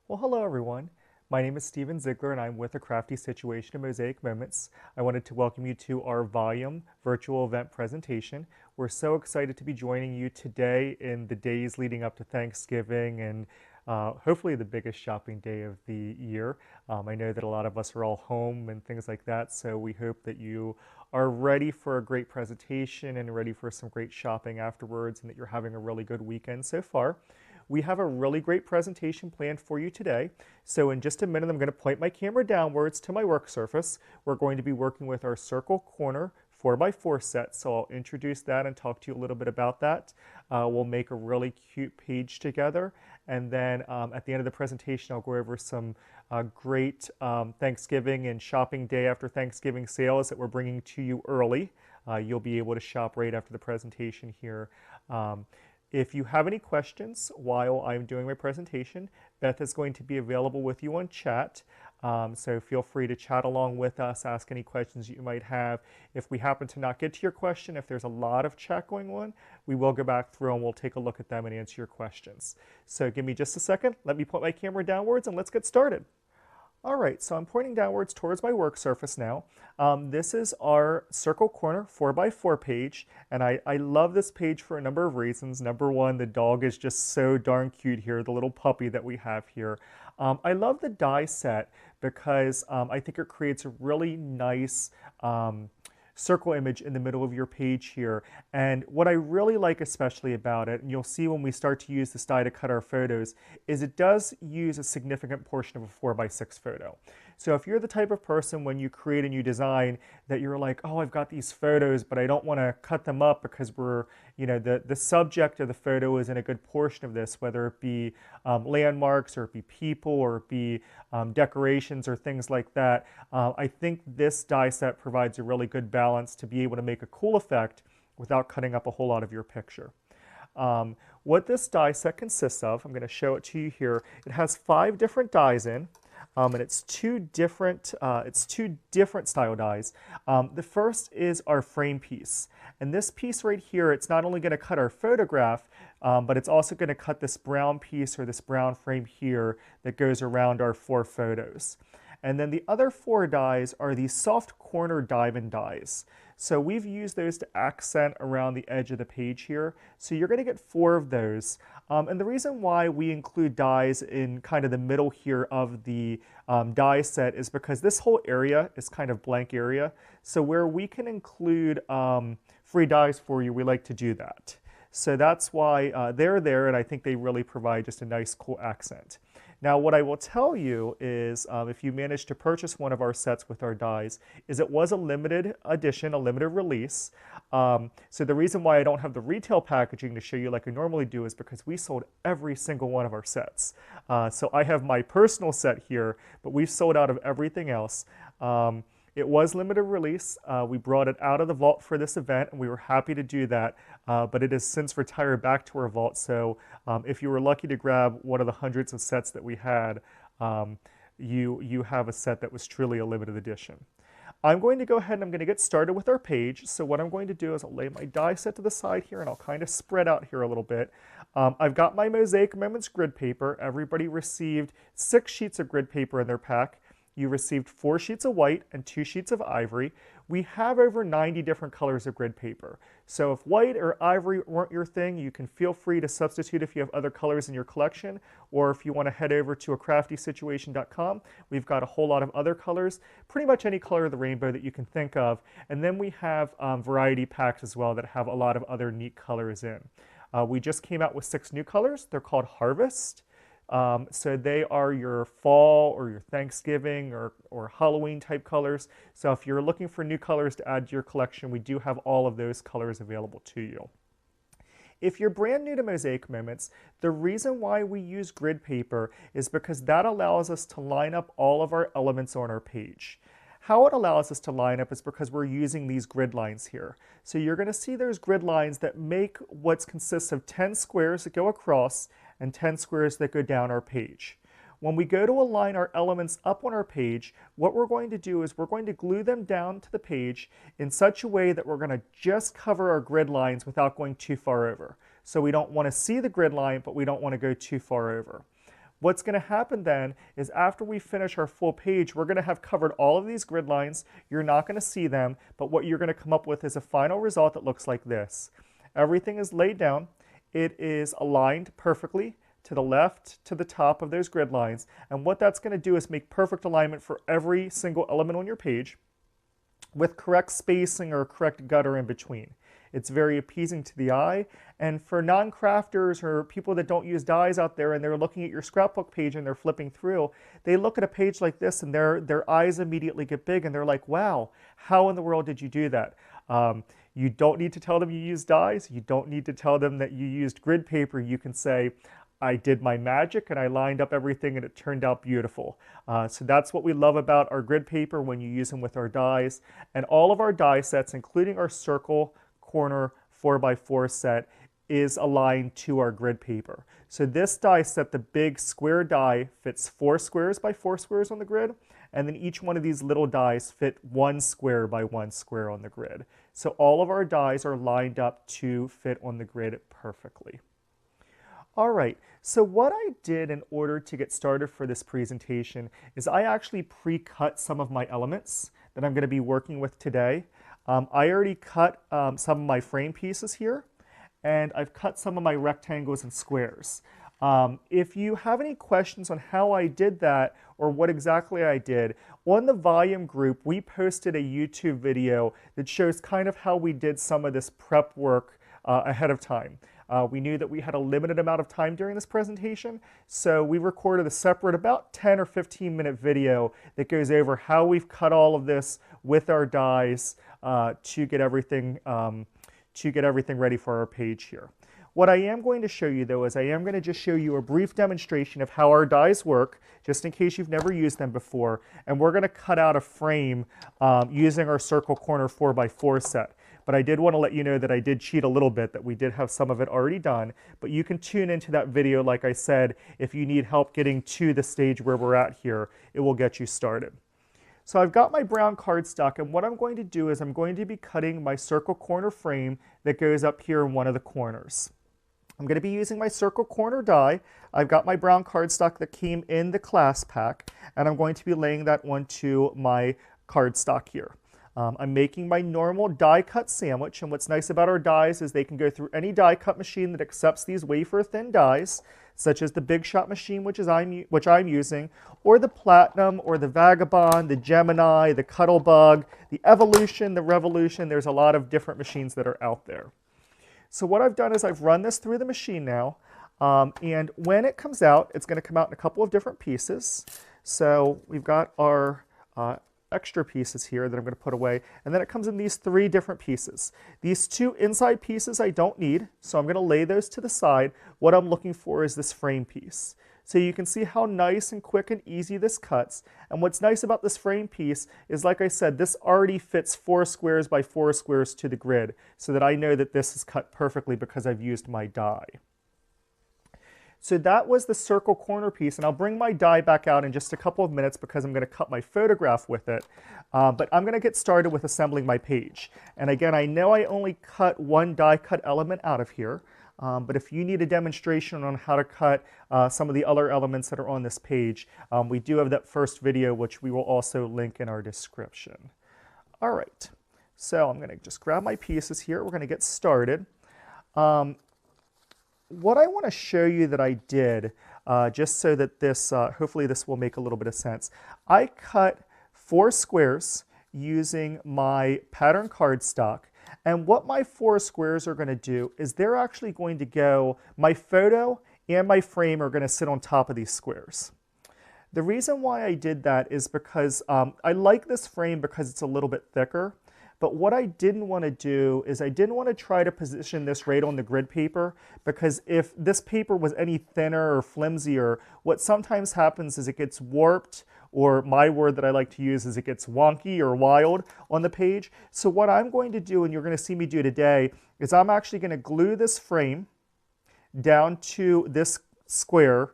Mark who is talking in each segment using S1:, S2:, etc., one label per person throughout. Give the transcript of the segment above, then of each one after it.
S1: Well, hello everyone. My name is Steven Ziegler and I'm with the Crafty Situation and Mosaic Moments. I wanted to welcome you to our volume virtual event presentation. We're so excited to be joining you today in the days leading up to Thanksgiving and hopefully the biggest shopping day of the year. I know that a lot of us are all home and things like that, so we hope that you are ready for a great presentation and ready for some great shopping afterwards and that you're having a really good weekend so far. We have a really great presentation planned for you today. So in just a minute, I'm going to point my camera downwards to my work surface. We're going to be working with our circle corner 4x4 set. So I'll introduce that and talk to you a little bit about that. We'll make a really cute page together. And then at the end of the presentation, I'll go over some great Thanksgiving and shopping day after Thanksgiving sales that we're bringing to you early. You'll be able to shop right after the presentation here. If you have any questions while I'm doing my presentation, Beth is going to be available with you on chat. So feel free to chat along with us, ask any questions you might have. If we happen to not get to your question, if there's a lot of chat going on, we will go back through and we'll take a look at them and answer your questions. So give me just a second. Let me put my camera downwards and let's get started. All right, so I'm pointing downwards towards my work surface now. This is our circle corner 4x4 page, and I love this page for a number of reasons. Number one, the dog is just so darn cute here, the little puppy that we have here. I love the die set because I think it creates a really nice circle image in the middle of your page here. And what I really like especially about it, and you'll see when we start to use this die to cut our photos, is it does use a significant portion of a 4x6 photo. So if you're the type of person when you create a new design that you're like, oh, I've got these photos, but I don't want to cut them up because the subject of the photo is in a good portion of this, whether it be landmarks or it be people or it be decorations or things like that. I think this die set provides a really good balance to be able to make a cool effect without cutting up a whole lot of your picture. What this die set consists of, I'm going to show it to you here. It has 5 different dies in. And it's two different style dies. The first is our frame piece. And this piece right here, it's not only going to cut our photograph, but it's also going to cut this brown piece or this brown frame here that goes around our 4 photos. And then the other 4 dies are these soft corner diamond dies. So we've used those to accent around the edge of the page here. So you're going to get 4 of those. And the reason why we include dies in kind of the middle here of the die set is because this whole area is kind of blank area. So where we can include free dies for you, we like to do that. So that's why they're there, and I think they really provide just a nice, cool accent. Now, what I will tell you is if you manage to purchase one of our sets with our dies, is it was a limited edition, a limited release. So the reason why I don't have the retail packaging to show you like I normally do is because we sold every single one of our sets. So I have my personal set here, but we've sold out of everything else. It was limited release. We brought it out of the vault for this event, and we were happy to do that. But it has since retired back to our vault. So if you were lucky to grab one of the hundreds of sets that we had, you have a set that was truly a limited edition. I'm going to go ahead and I'm going to get started with our page. So what I'm going to do is I'll lay my die set to the side here, and I'll kind of spread out here a little bit. I've got my Mosaic Moments grid paper. Everybody received 6 sheets of grid paper in their pack. You received 4 sheets of white and 2 sheets of ivory. We have over 90 different colors of grid paper. So if white or ivory weren't your thing, you can feel free to substitute if you have other colors in your collection, or if you want to head over to craftysituation.com, we've got a whole lot of other colors, pretty much any color of the rainbow that you can think of. And then we have variety packs as well that have a lot of other neat colors in. We just came out with 6 new colors. They're called Harvest. So they are your fall or your Thanksgiving or Halloween type colors. So if you're looking for new colors to add to your collection, we do have all of those colors available to you. If you're brand new to Mosaic Moments, the reason why we use grid paper is because that allows us to line up all of our elements on our page. How it allows us to line up is because we're using these grid lines here. So you're going to see there's grid lines that make what consists of 10 squares that go across and 10 squares that go down our page. When we go to align our elements up on our page, what we're going to do is we're going to glue them down to the page in such a way that we're going to just cover our grid lines without going too far over. So we don't want to see the grid line, but we don't want to go too far over. What's going to happen then is after we finish our full page, we're going to have covered all of these grid lines. You're not going to see them, but what you're going to come up with is a final result that looks like this. Everything is laid down. It is aligned perfectly to the left, to the top of those grid lines. And what that's going to do is make perfect alignment for every single element on your page with correct spacing or correct gutter in between. It's very appeasing to the eye, and for non-crafters or people that don't use dies out there and they're looking at your scrapbook page and they're flipping through, they look at a page like this and their eyes immediately get big and they're like, wow, how in the world did you do that? You don't need to tell them you used dies. You don't need to tell them that you used grid paper. You can say, I did my magic and I lined up everything and it turned out beautiful. So that's what we love about our grid paper when you use them with our dies. And all of our die sets, including our circle, corner, 4x4 set, is aligned to our grid paper. So this die set, the big square die, fits 4 squares by 4 squares on the grid, and then each one of these little dies fit 1 square by 1 square on the grid. So all of our dies are lined up to fit on the grid perfectly. All right, so what I did in order to get started for this presentation is I actually pre-cut some of my elements that I'm going to be working with today. I already cut some of my frame pieces here, and I've cut some of my rectangles and squares. If you have any questions on how I did that or what exactly I did, on the volume group, we posted a YouTube video that shows kind of how we did some of this prep work ahead of time. We knew that we had a limited amount of time during this presentation, so we recorded a separate about 10 or 15-minute video that goes over how we've cut all of this with our dies to get everything ready for our page here. What I am going to show you, though, is I am going to just show you a brief demonstration of how our dies work, just in case you've never used them before, and we're going to cut out a frame using our circle corner 4x4 set. But I did want to let you know that I did cheat a little bit, that we did have some of it already done, but you can tune into that video, like I said, if you need help getting to the stage where we're at here. It will get you started. So I've got my brown cardstock, and what I'm going to do is I'm going to be cutting my circle corner frame that goes up here in one of the corners. I'm going to be using my circle corner die. I've got my brown cardstock that came in the class pack, and I'm going to be laying that onto my cardstock here. I'm making my normal die cut sandwich, and what's nice about our dies is they can go through any die cut machine that accepts these wafer thin dies, such as the Big Shot machine, which I'm using, or the Platinum, or the Vagabond, the Gemini, the Cuttlebug, the Evolution, the Revolution. There's a lot of different machines that are out there. So what I've done is I've run this through the machine now, and when it comes out, it's going to come out in a couple of different pieces. So we've got our extra pieces here that I'm going to put away, and then it comes in these 3 different pieces. These 2 inside pieces I don't need, so I'm going to lay those to the side. What I'm looking for is this frame piece. So you can see how nice and quick and easy this cuts. And what's nice about this frame piece is, like I said, this already fits 4 squares by 4 squares to the grid, so that I know that this is cut perfectly because I've used my die. So that was the circle corner piece, and I'll bring my die back out in just a couple of minutes because I'm going to cut my photograph with it. But I'm going to get started with assembling my page. And again, I know I only cut 1 die cut element out of here, but if you need a demonstration on how to cut some of the other elements that are on this page, we do have that first video, which we will also link in our description. All right, so I'm going to just grab my pieces here. We're going to get started. What I want to show you that I did, just so that this, hopefully this will make a little bit of sense. I cut 4 squares using my pattern cardstock, and what my 4 squares are going to do is they're actually going to go, my photo and my frame are going to sit on top of these squares. The reason why I did that is because I like this frame because it's a little bit thicker. But what I didn't want to do is I didn't want to try to position this right on the grid paper, because if this paper was any thinner or flimsier, what sometimes happens is it gets warped, or my word that I like to use is it gets wonky or wild on the page. So what I'm going to do, and you're going to see me do today, is I'm actually going to glue this frame down to this square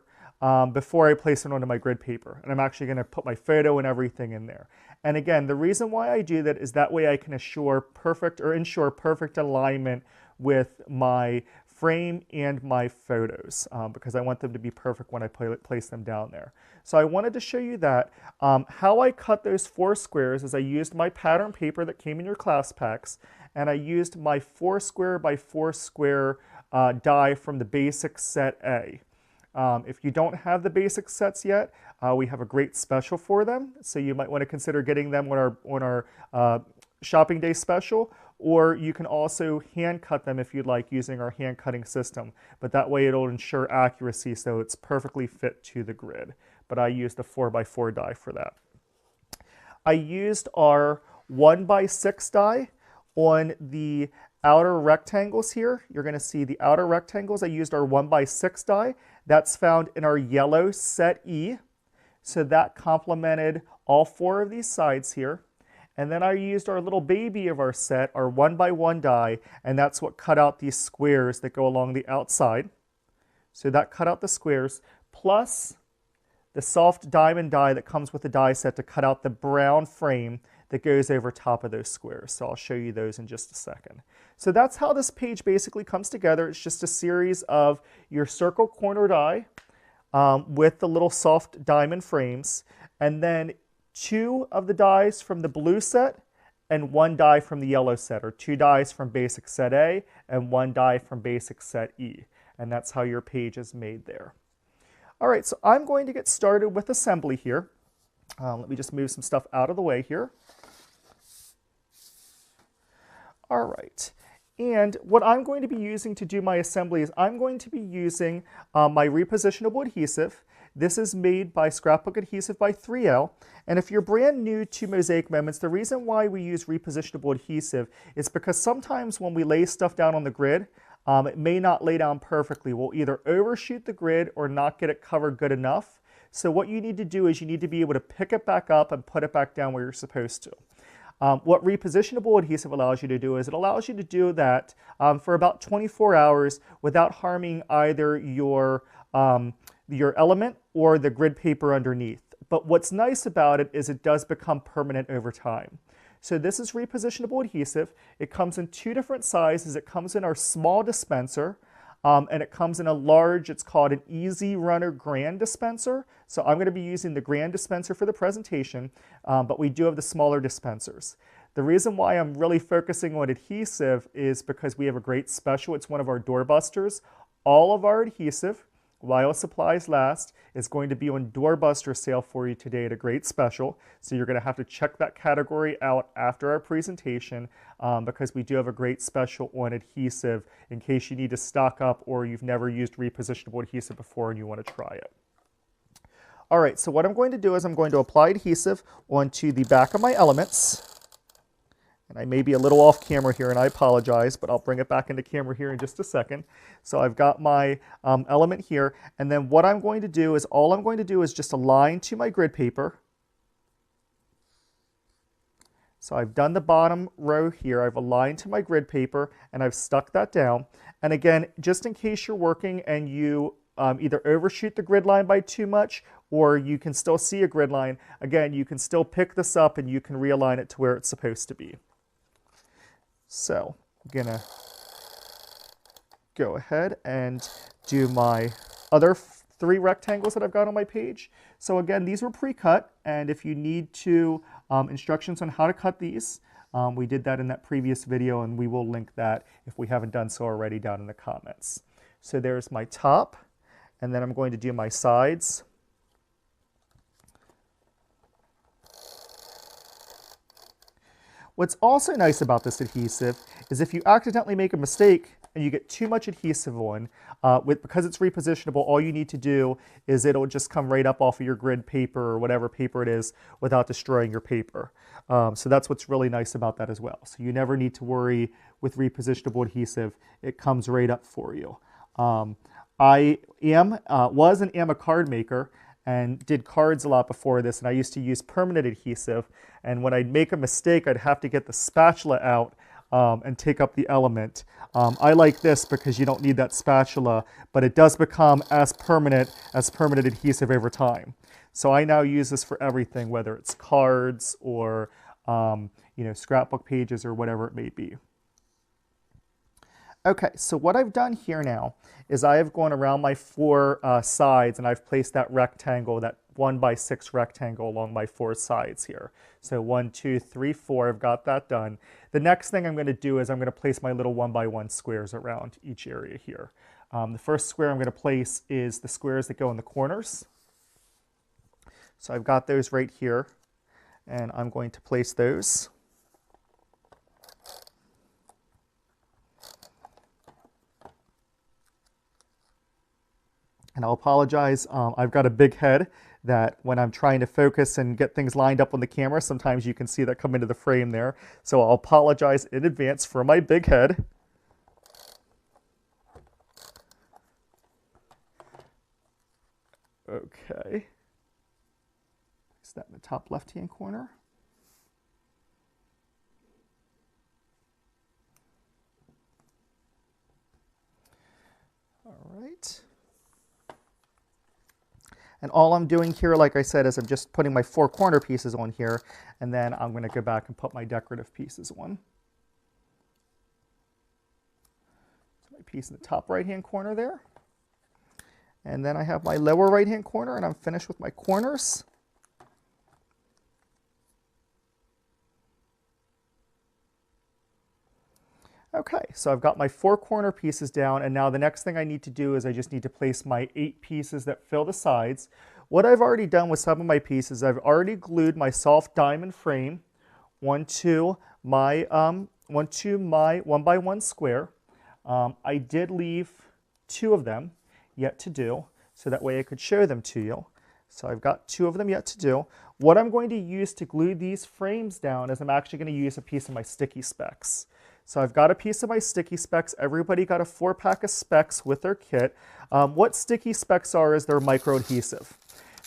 S1: before I place it onto my grid paper. And I'm actually going to put my photo and everything in there. And again, the reason why I do that is that way I can ensure perfect alignment with my frame and my photos because I want them to be perfect when I place them down there. So I wanted to show you that. How I cut those 4 squares is I used my pattern paper that came in your class packs, and I used my 4 square by 4 square die from the basic set A. If you don't have the basic sets yet, we have a great special for them, so you might want to consider getting them on our shopping day special, or you can also hand cut them if you'd like using our hand cutting system, but that way it'll ensure accuracy so it's perfectly fit to the grid. But I used a 4x4 die for that. I used our 1x6 die on the outer rectangles here. You're going to see the outer rectangles. I used our 1x6 die. That's found in our yellow set E. So that complemented all 4 of these sides here. And then I used our little baby of our set, our 1x1 die, and that's what cut out these squares that go along the outside. So that cut out the squares, plus the soft diamond die that comes with the die set to cut out the brown frame that goes over top of those squares. So I'll show you those in just a second. So that's how this page basically comes together. It's just a series of your circle corner die with the little soft diamond frames, and then 2 of the dies from the blue set and 1 die from the yellow set, or 2 dies from basic set A and 1 die from basic set E. And that's how your page is made there. All right, so I'm going to get started with assembly here. Let me just move some stuff out of the way here. All right, and what I'm going to be using to do my assembly is I'm going to be using my repositionable adhesive. This is made by Scrapbook Adhesive by 3L. And if you're brand new to Mosaic Moments, the reason why we use repositionable adhesive is because sometimes when we lay stuff down on the grid, it may not lay down perfectly. We'll either overshoot the grid or not get it covered good enough. So what you need to do is you need to be able to pick it back up and put it back down where you're supposed to. What repositionable adhesive allows you to do is it allows you to do that for about 24 hours without harming either your element or the grid paper underneath. But what's nice about it is it does become permanent over time. So this is repositionable adhesive. It comes in 2 different sizes. It comes in our small dispenser, and it comes in a large, it's called an Easy Runner Grand dispenser. So I'm going to be using the Grand dispenser for the presentation, but we do have the smaller dispensers. The reason why I'm really focusing on adhesive is because we have a great special. It's one of our doorbusters. All of our adhesive, while supplies last, is going to be on doorbuster sale for you today at a great special. So you're going to have to check that category out after our presentation because we do have a great special on adhesive in case you need to stock up or you've never used repositionable adhesive before and you want to try it. All right, so what I'm going to do is I'm going to apply adhesive onto the back of my elements. And I may be a little off camera here, and I apologize, but I'll bring it back into camera here in just a second. So I've got my element here, and then what I'm going to do is all I'm going to do is just align to my grid paper. So I've done the bottom row here. I've aligned to my grid paper, and I've stuck that down. And again, just in case you're working and you either overshoot the grid line by too much or you can still see a grid line, again, you can still pick this up and you can realign it to where it's supposed to be. So I'm going to go ahead and do my other 3 rectangles that I've got on my page. So again, these were pre-cut, and if you need to instructions on how to cut these, we did that in that previous video, and we will link that if we haven't done so already down in the comments. So there's my top, and then I'm going to do my sides. What's also nice about this adhesive is if you accidentally make a mistake and you get too much adhesive on, because it's repositionable, all you need to do is it'll just come right up off of your grid paper or whatever paper it is without destroying your paper. So that's what's really nice about that as well. So you never need to worry with repositionable adhesive. It comes right up for you. I was and am a card maker and did cards a lot before this, and I used to use permanent adhesive, and when I'd make a mistake, I'd have to get the spatula out and take up the element. I like this because you don't need that spatula, but it does become as permanent adhesive over time. So I now use this for everything, whether it's cards or scrapbook pages or whatever it may be. Okay, so what I've done here now is I have gone around my four sides and I've placed that rectangle, that 1x6 rectangle along my four sides here. So 1, 2, 3, 4, I've got that done. The next thing I'm going to do is I'm going to place my little 1x1 squares around each area here. The first square I'm going to place is the squares that go in the corners. So I've got those right here, and I'm going to place those. And I'll apologize, I've got a big head that when I'm trying to focus and get things lined up on the camera, sometimes you can see that come into the frame there. So I'll apologize in advance for my big head. Okay. Is that in the top left-hand corner? All right. And all I'm doing here, like I said, is I'm just putting my four corner pieces on here, and then I'm going to go back and put my decorative pieces on. So my piece in the top right-hand corner there. And then I have my lower right-hand corner, and I'm finished with my corners. Okay, so I've got my four corner pieces down, and now the next thing I need to do is I just need to place my 8 pieces that fill the sides. What I've already done with some of my pieces, I've already glued my soft diamond frame onto my 1x1 square. I did leave 2 of them yet to do, so that way I could show them to you. So I've got 2 of them yet to do. What I'm going to use to glue these frames down is I'm actually going to use a piece of my sticky specs. So I've got a piece of my sticky specs. Everybody got a 4-pack of specs with their kit. What sticky specs are is they're micro adhesive.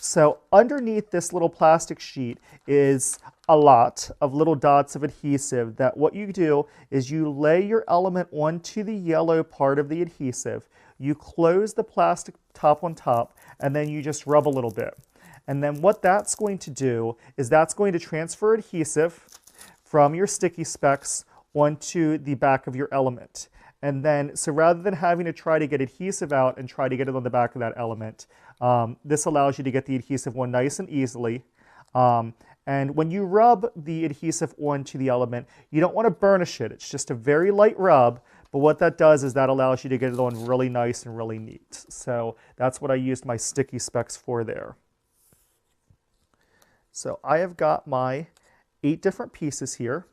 S1: So underneath this little plastic sheet is a lot of little dots of adhesive that what you do is you lay your element onto the yellow part of the adhesive. You close the plastic top on top, and then you just rub a little bit. And then what that's going to do is that's going to transfer adhesive from your sticky specs onto the back of your element. And then, so rather than having to try to get adhesive out and try to get it on the back of that element, this allows you to get the adhesive on nice and easily. And when you rub the adhesive onto the element, you don't want to burnish it. It's just a very light rub, but what that does is that allows you to get it on really nice and really neat. So that's what I used my sticky specs for there. So I have got my 8 different pieces here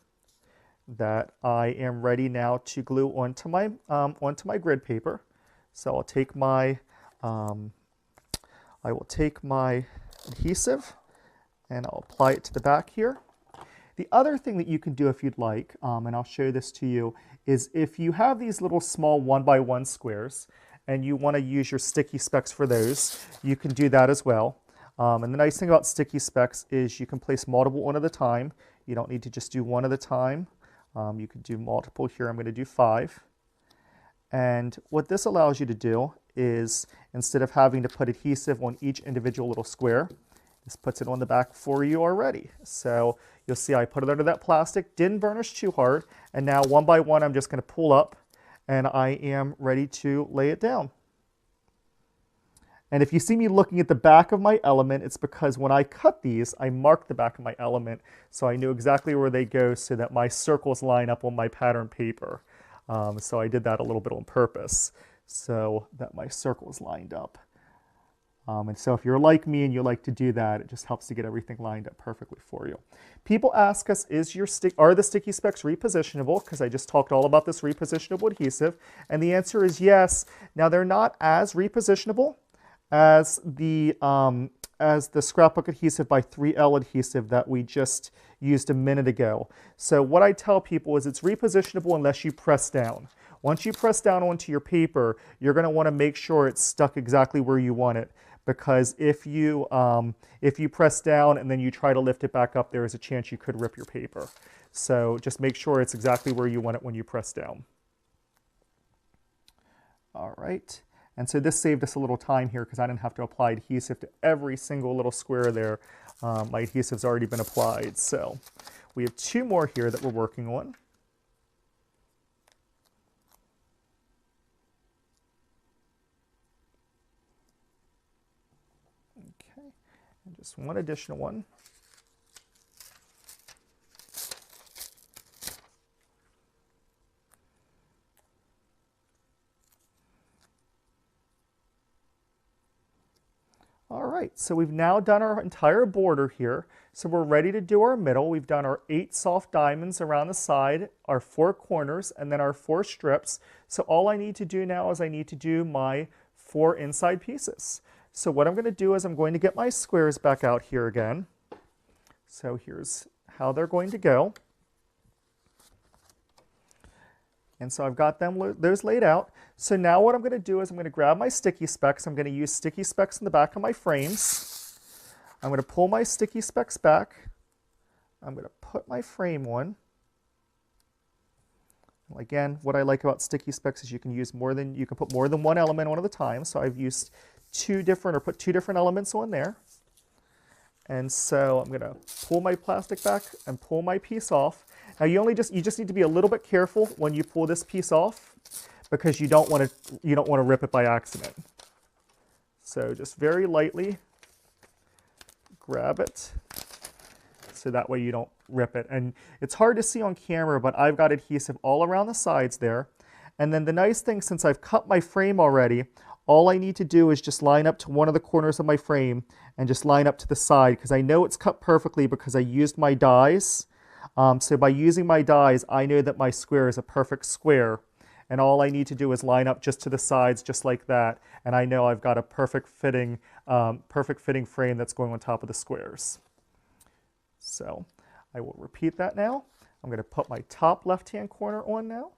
S1: that I am ready now to glue onto my grid paper. So I'll take my I will take my adhesive and I'll apply it to the back here. The other thing that you can do if you'd like, and I'll show this to you, is if you have these little small 1x1 squares and you want to use your sticky specs for those, you can do that as well. And the nice thing about sticky specs is you can place multiple one at a time. You don't need to just do one at a time. You could do multiple here. I'm going to do 5. And what this allows you to do is instead of having to put adhesive on each individual little square, this puts it on the back for you already. So you'll see I put it under that plastic, didn't burnish too hard, and now one by one I'm just going to pull up and I am ready to lay it down. And if you see me looking at the back of my element, it's because when I cut these, I marked the back of my element so I knew exactly where they go so that my circles line up on my pattern paper. So I did that a little bit on purpose so that my circles lined up. And so if you're like me and you like to do that, it just helps to get everything lined up perfectly for you. People ask us, are the sticky specs repositionable? Because I just talked all about this repositionable adhesive. And the answer is yes. Now they're not as repositionable as the scrapbook adhesive by 3L adhesive that we just used a minute ago. So what I tell people is it's repositionable unless you press down. Once you press down onto your paper, you're going to want to make sure it's stuck exactly where you want it, because if you press down and then you try to lift it back up, there is a chance you could rip your paper. So just make sure it's exactly where you want it when you press down. All right. And so this saved us a little time here because I didn't have to apply adhesive to every single little square there. My adhesive's already been applied. So we have 2 more here that we're working on. And just one additional one. All right, so we've now done our entire border here. So we're ready to do our middle. We've done our 8 soft diamonds around the side, our 4 corners, and then our 4 strips. So all I need to do now is I need to do my 4 inside pieces. So what I'm going to do is I'm going to get my squares back out here again. So here's how they're going to go. And so I've got those laid out. So now what I'm going to do is I'm going to grab my sticky specs. I'm going to use sticky specs in the back of my frames. I'm going to pull my sticky specs back. I'm going to put my frame on. Again, what I like about sticky specs is you can put more than one element on at a time. So I've used put two different elements on there. And so I'm going to pull my plastic back and pull my piece off. Now you just need to be a little bit careful when you pull this piece off, because you don't want to rip it by accident. So just very lightly grab it, so that way you don't rip it. And it's hard to see on camera, but I've got adhesive all around the sides there. And then the nice thing, since I've cut my frame already, all I need to do is just line up to one of the corners of my frame and just line up to the side, because I know it's cut perfectly because I used my dies. So by using my dies, I know that my square is a perfect square. And all I need to do is line up just to the sides, just like that. And I know I've got a perfect fitting frame that's going on top of the squares. So I will repeat that now. I'm going to put my top left-hand corner on now.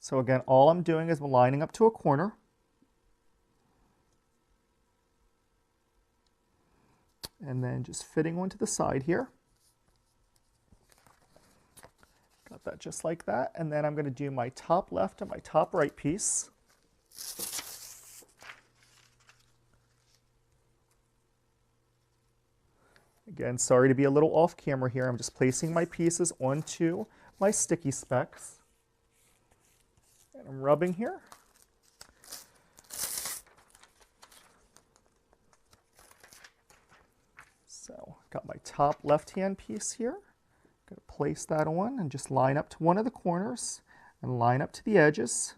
S1: So again, all I'm doing is lining up to a corner. And then just fitting onto the side here. Got that just like that. And then I'm going to do my top left and my top right piece. Again, sorry to be a little off camera here. I'm just placing my pieces onto my sticky specs. And I'm rubbing here. So got my top left-hand piece here. Going to place that on and just line up to one of the corners and line up to the edges.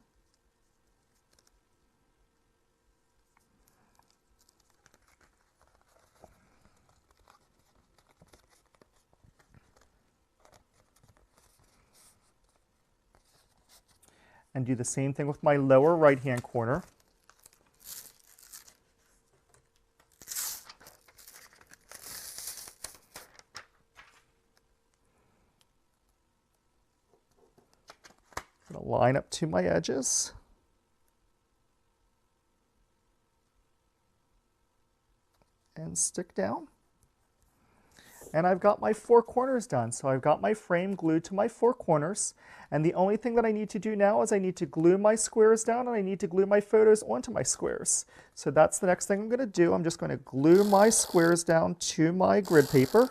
S1: And do the same thing with my lower right-hand corner. I'm going to line up to my edges. And stick down. And I've got my 4 corners done. So I've got my frame glued to my 4 corners. And the only thing that I need to do now is I need to glue my squares down, and I need to glue my photos onto my squares. So that's the next thing I'm going to do. I'm just going to glue my squares down to my grid paper.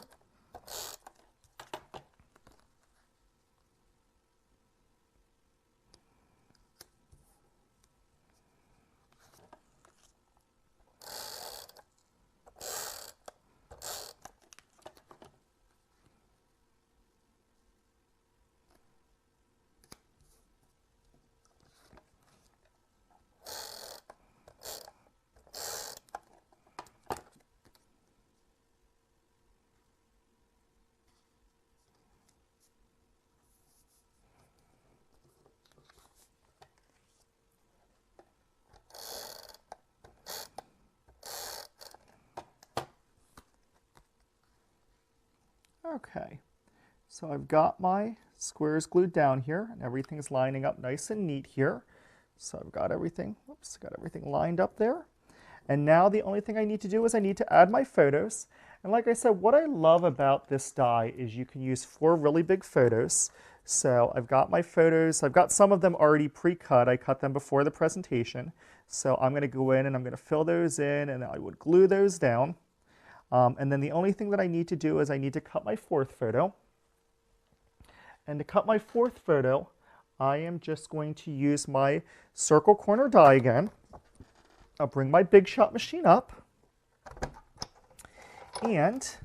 S1: Okay, so I've got my squares glued down here, and everything's lining up nice and neat here. So I've got everything, got everything lined up there. And now the only thing I need to do is I need to add my photos. And like I said, what I love about this die is you can use 4 really big photos. So I've got my photos, I've got some of them already pre-cut. I cut them before the presentation. So I'm going to go in and I'm going to fill those in, and I would glue those down. And then the only thing that I need to do is I need to cut my fourth photo. And to cut my fourth photo, I am just going to use my circle corner die again. I'll bring my Big Shot machine up. And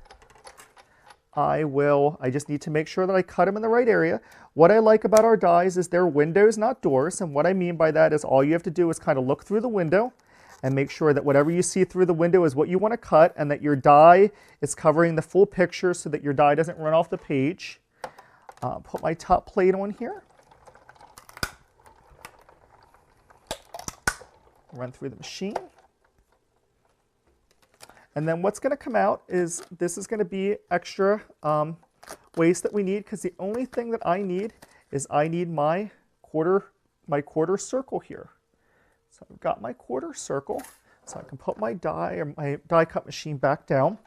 S1: I just need to make sure that I cut them in the right area. What I like about our dies is they're windows, not doors. And what I mean by that is all you have to do is kind of look through the window and make sure that whatever you see through the window is what you want to cut and that your die is covering the full picture so that your die doesn't run off the page. Put my top plate on here. Run through the machine. And then what's going to come out is this is going to be extra waste that we need, because the only thing that I need is I need my quarter circle here. So I've got my quarter circle, so I can put my die or my die cut machine back down.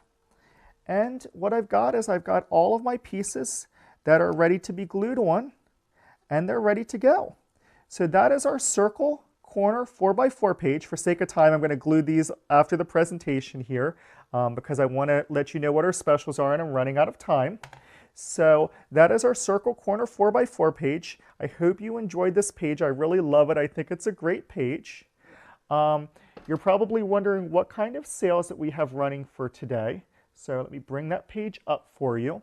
S1: And what I've got is I've got all of my pieces that are ready to be glued on, and they're ready to go. So that is our circle corner 4x4 page. For sake of time, I'm going to glue these after the presentation here because I want to let you know what our specials are and I'm running out of time. So that is our circle corner 4x4 page. I hope you enjoyed this page. I really love it. I think it's a great page. You're probably wondering what kind of sales that we have running for today. So let me bring that page up for you.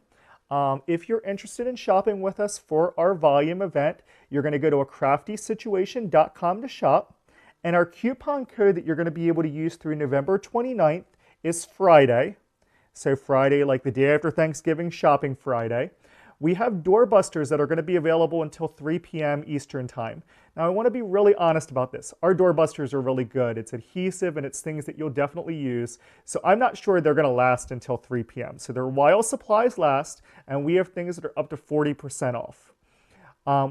S1: If you're interested in shopping with us for our volume event, you're going to go to craftysituation.com to shop. And our coupon code that you're going to be able to use through November 29th is Friday. So Friday, like the day after Thanksgiving, Shopping Friday. We have doorbusters that are going to be available until 3 p.m. Eastern Time. Now, I want to be really honest about this. Our doorbusters are really good. It's adhesive and it's things that you'll definitely use. So I'm not sure they're going to last until 3 p.m. So they're while supplies last, and we have things that are up to 40% off.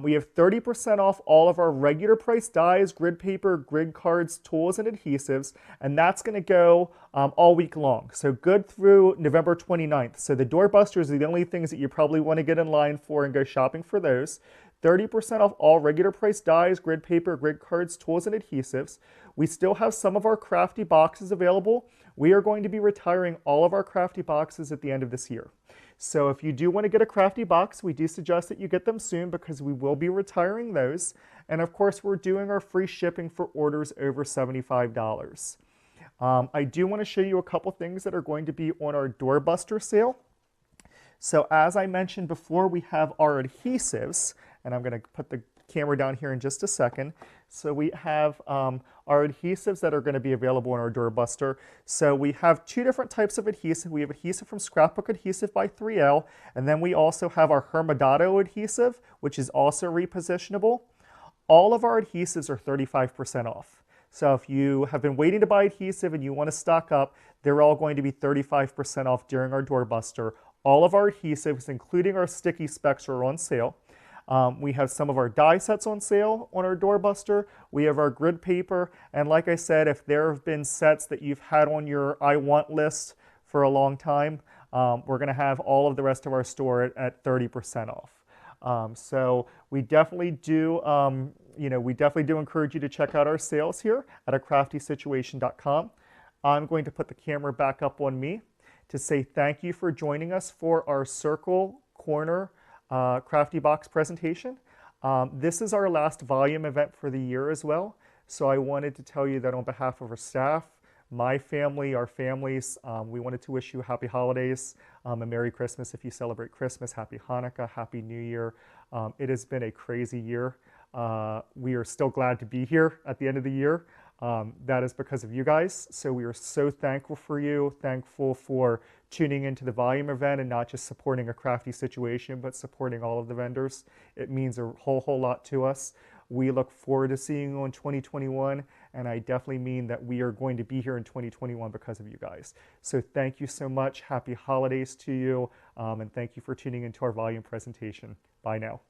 S1: We have 30% off all of our regular price dies, grid paper, grid cards, tools, and adhesives, and that's going to go all week long. So good through November 29th. So the doorbusters are the only things that you probably want to get in line for and go shopping for those. 30% off all regular price dies, grid paper, grid cards, tools, and adhesives. We still have some of our Crafty boxes available. We are going to be retiring all of our Crafty boxes at the end of this year. So if you do want to get a Crafty box, we do suggest that you get them soon because we will be retiring those. And of course, we're doing our free shipping for orders over $75. I do want to show you a couple things that are going to be on our doorbuster sale. So as I mentioned before, we have our adhesives, and I'm going to put the camera down here in just a second. So we have our adhesives that are going to be available in our doorbuster. So we have two different types of adhesive. We have adhesive from Scrapbook Adhesive by 3L, and then we also have our Hermodado adhesive, which is also repositionable. All of our adhesives are 35% off. So if you have been waiting to buy adhesive and you want to stock up, they're all going to be 35% off during our doorbuster. All of our adhesives, including our sticky specs, are on sale. We have some of our die sets on sale on our doorbuster. We have our grid paper. And like I said, if there have been sets that you've had on your I want list for a long time, we're going to have all of the rest of our store at 30% off. So we definitely do, we definitely do encourage you to check out our sales here at craftysituation.com. I'm going to put the camera back up on me to say thank you for joining us for our Circle Corner Crafty Box presentation. This is our last volume event for the year as well. So I wanted to tell you that on behalf of our staff, my family, our families, we wanted to wish you happy holidays, a Merry Christmas if you celebrate Christmas, Happy Hanukkah, Happy New Year. It has been a crazy year. We are still glad to be here at the end of the year. That is because of you guys. So we are so thankful for you, thankful for tuning into the volume event and not just supporting a Crafty Situation, but supporting all of the vendors. It means a whole lot to us. We look forward to seeing you in 2021, and I definitely mean that we are going to be here in 2021 because of you guys. So thank you so much. Happy holidays to you, and thank you for tuning into our volume presentation. Bye now.